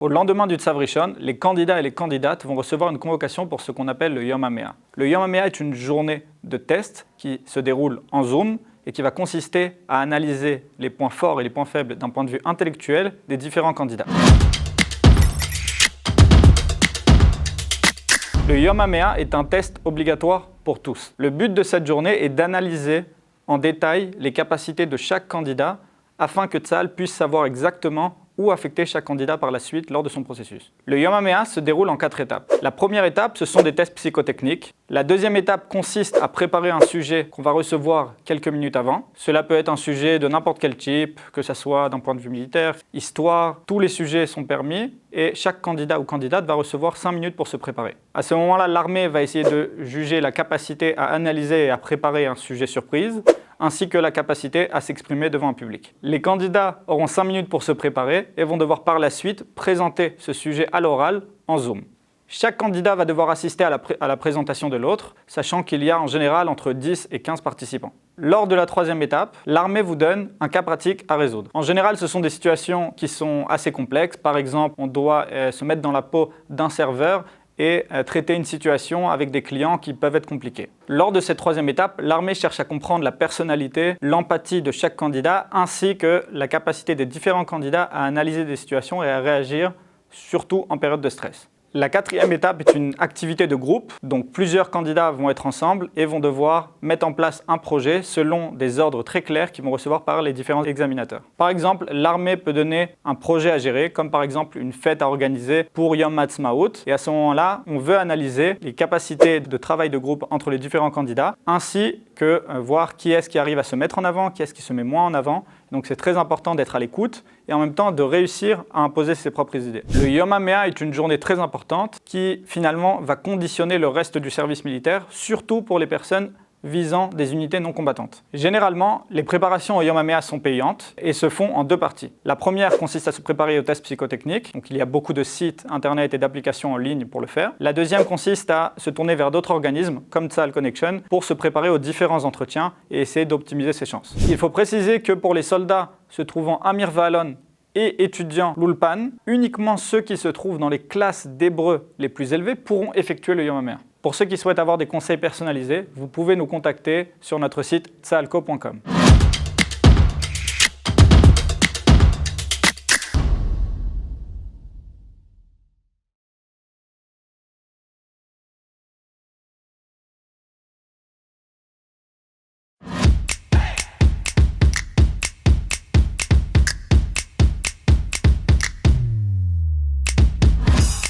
Au lendemain du Tzav Rishon, les candidats et les candidates vont recevoir une convocation pour ce qu'on appelle le Yom HaMea. Le Yom HaMea est une journée de test qui se déroule en Zoom et qui va consister à analyser les points forts et les points faibles d'un point de vue intellectuel des différents candidats. Le Yom HaMea est un test obligatoire pour tous. Le but de cette journée est d'analyser en détail les capacités de chaque candidat afin que Tzahal puisse savoir exactement où affecter chaque candidat par la suite lors de son processus. Le Yom HaMea se déroule en 4 étapes. La première étape, ce sont des tests psychotechniques. La deuxième étape consiste à préparer un sujet qu'on va recevoir quelques minutes avant. Cela peut être un sujet de n'importe quel type, que ce soit d'un point de vue militaire, histoire, tous les sujets sont permis et chaque candidat ou candidate va recevoir 5 minutes pour se préparer. À ce moment-là, l'armée va essayer de juger la capacité à analyser et à préparer un sujet surprise, ainsi que la capacité à s'exprimer devant un public. Les candidats auront 5 minutes pour se préparer et vont devoir par la suite présenter ce sujet à l'oral en Zoom. Chaque candidat va devoir assister à la présentation de l'autre, sachant qu'il y a en général entre 10 et 15 participants. Lors de la troisième étape, l'armée vous donne un cas pratique à résoudre. En général, ce sont des situations qui sont assez complexes. Par exemple, on doit se mettre dans la peau d'un serveur et traiter une situation avec des clients qui peuvent être compliqués. Lors de cette troisième étape, l'armée cherche à comprendre la personnalité, l'empathie de chaque candidat, ainsi que la capacité des différents candidats à analyser des situations et à réagir, surtout en période de stress. La quatrième étape est une activité de groupe, donc plusieurs candidats vont être ensemble et vont devoir mettre en place un projet selon des ordres très clairs qu'ils vont recevoir par les différents examinateurs. Par exemple, l'armée peut donner un projet à gérer, comme par exemple une fête à organiser pour Yom Ha'atzmaut. Et à ce moment-là, on veut analyser les capacités de travail de groupe entre les différents candidats, ainsi que voir qui est-ce qui arrive à se mettre en avant, qui est-ce qui se met moins en avant. Donc c'est très important d'être à l'écoute et en même temps de réussir à imposer ses propres idées. Le Yom HaMea est une journée très importante qui finalement va conditionner le reste du service militaire, surtout pour les personnes visant des unités non combattantes. Généralement, les préparations au Yom HaMea sont payantes et se font en 2 parties. La première consiste à se préparer aux tests psychotechniques, donc il y a beaucoup de sites internet et d'applications en ligne pour le faire. La deuxième consiste à se tourner vers d'autres organismes, comme Tzahal Connection, pour se préparer aux différents entretiens et essayer d'optimiser ses chances. Il faut préciser que pour les soldats se trouvant à Mir Va'alon et étudiants l'Ulpan, uniquement ceux qui se trouvent dans les classes d'hébreu les plus élevées pourront effectuer le Yom HaMea. Pour ceux qui souhaitent avoir des conseils personnalisés, vous pouvez nous contacter sur notre site tzahalco.com.